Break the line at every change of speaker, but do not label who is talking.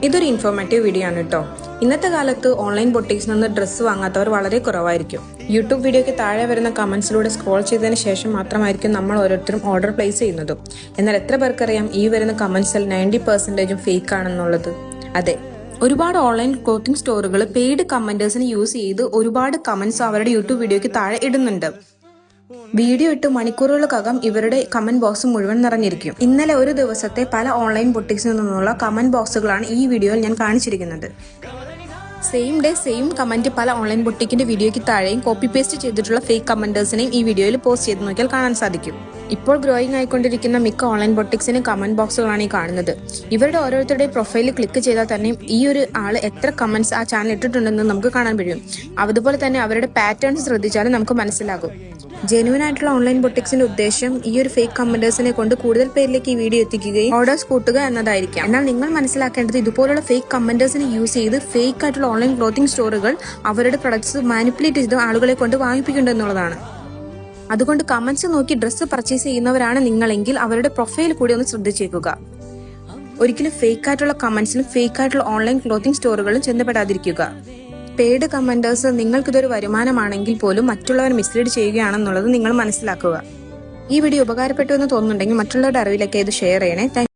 ഇതൊരു informative video ആണ് കേട്ടോ. ഇന്നത്തെ കാലത്ത് ഓൺലൈൻ ബൊട്ടീക്സിൽ നിന്ന് ഡ്രസ്സ് വാങ്ങാത്തവർ വളരെ കുറവായിരിക്കും. യൂട്യൂബ് വീഡിയോയ്ക്ക് താഴെ വരുന്ന കമന്റ്സിലൂടെ സ്ക്രോൾ ചെയ്തതിന് ശേഷം മാത്രമായിരിക്കും നമ്മൾ ഓരോരുത്തരും ഓർഡർ പ്ലേസ് ചെയ്യുന്നതും. എന്നാൽ എത്ര പേർക്കറിയാം ഈ വരുന്ന കമന്റ്സിൽ 90% ഫേക്ക് ആണെന്നുള്ളത്? അതെ, ഒരുപാട് ഓൺലൈൻ ക്ലോത്തിങ് സ്റ്റോറുകൾ പെയ്ഡ് കമന്റേഴ്സിന് യൂസ് ചെയ്ത് ഒരുപാട് കമന്റ്സ് അവരുടെ യൂട്യൂബ് വീഡിയോയ്ക്ക് താഴെ ഇടുന്നുണ്ട്. വീഡിയോ ഇട്ട് മണിക്കൂറുകൾക്കകം ഇവരുടെ കമന്റ് ബോക്സ് മുഴുവൻ നിറഞ്ഞിരിക്കും. ഇന്നലെ ഒരു ദിവസത്തെ പല ഓൺലൈൻ ബൊട്ടിക്സിൽ നിന്നുള്ള കമന്റ് ബോക്സുകളാണ് ഈ വീഡിയോയിൽ ഞാൻ കാണിച്ചിരിക്കുന്നത്. സെയിം ഡേ സെയിം കമന്റ് പല ഓൺലൈൻ ബൊട്ടിക്കിന്റെ വീഡിയോയ്ക്ക് താഴെയും കോപ്പി പേസ്റ്റ് ചെയ്തിട്ടുള്ള ഫേക്ക് കമന്റേഴ്സിനെയും ഈ വീഡിയോയിൽ പോസ്റ്റ് ചെയ്ത് നോക്കിയാൽ കാണാൻ സാധിക്കും. ഇപ്പോൾ ഗ്രോയിങ് ആയിക്കൊണ്ടിരിക്കുന്ന മിക്ക ഓൺലൈൻ ബൊട്ടിക്സിന് കമന്റ് ബോക്സുകളാണ് ഈ കാണുന്നത്. ഇവരുടെ ഓരോരുത്തരുടെയും പ്രൊഫൈലിൽ ക്ലിക്ക് ചെയ്താൽ തന്നെ ഈ ഒരു ആൾ എത്ര കമന്റ്സ് ആ ചാനൽ ഇട്ടിട്ടുണ്ടെന്ന് നമുക്ക് കാണാൻ കഴിയും. അതുപോലെ തന്നെ അവരുടെ പാറ്റേൺസ് ശ്രദ്ധിച്ചാലും നമുക്ക് മനസ്സിലാകും. ജെന്യൂൻ ആയിട്ടുള്ള ഓൺലൈൻ ബൊട്ടിക്സിന്റെ ഉദ്ദേശം ഈ ഒരു ഫേക്ക് കമന്റേഴ്സിനെ കൊണ്ട് കൂടുതൽ പേരിലേക്ക് ഈ വീഡിയോ എത്തിക്കുകയും ഓർഡേഴ്സ് കൂട്ടുക എന്നതായിരിക്കാം. എന്നാൽ നിങ്ങൾ മനസ്സിലാക്കേണ്ടത് ഇതുപോലുള്ള ഫേക്ക് കമന്റേഴ്സിനെ യൂസ് ചെയ്ത് ഫേക്ക് ആയിട്ടുള്ള ഓൺലൈൻ ക്ലോത്തിങ് സ്റ്റോറുകൾ അവരുടെ പ്രൊഡക്ട്സ് മാനിപ്പുലേറ്റ് ചെയ്ത് ആളുകളെ കൊണ്ട് വാങ്ങിപ്പിക്കുന്നുണ്ട് എന്നുള്ളതാണ്. അതുകൊണ്ട് കമന്റ്സ് നോക്കി ഡ്രസ്സ് പർച്ചേസ് ചെയ്യുന്നവരാണ് നിങ്ങളെങ്കിൽ അവരുടെ പ്രൊഫൈൽ കൂടി ഒന്ന് ശ്രദ്ധിച്ചേക്കുക. ഒരിക്കലും ഫേക്ക് ആയിട്ടുള്ള കമന്റ്സിലും ഫേക്ക് ആയിട്ടുള്ള ഓൺലൈൻ ക്ലോത്തിങ് സ്റ്റോറുകളും ചെന്നപ്പെടാതിരിക്കുക. പെയ്ഡ് കമന്റേഴ്സ് നിങ്ങൾക്കിതൊരു വരുമാനമാണെങ്കിൽ പോലും മറ്റുള്ളവർ മിസ്ലീഡ് ചെയ്യുകയാണെന്നുള്ളത് നിങ്ങൾ മനസ്സിലാക്കുക. ഈ വീഡിയോ ഉപകാരപ്പെട്ടു എന്ന് തോന്നുന്നുണ്ടെങ്കിൽ മറ്റുള്ളവരുടെ അറിവിലേക്ക് ഇത് ഷെയർ ചെയ്യണേ.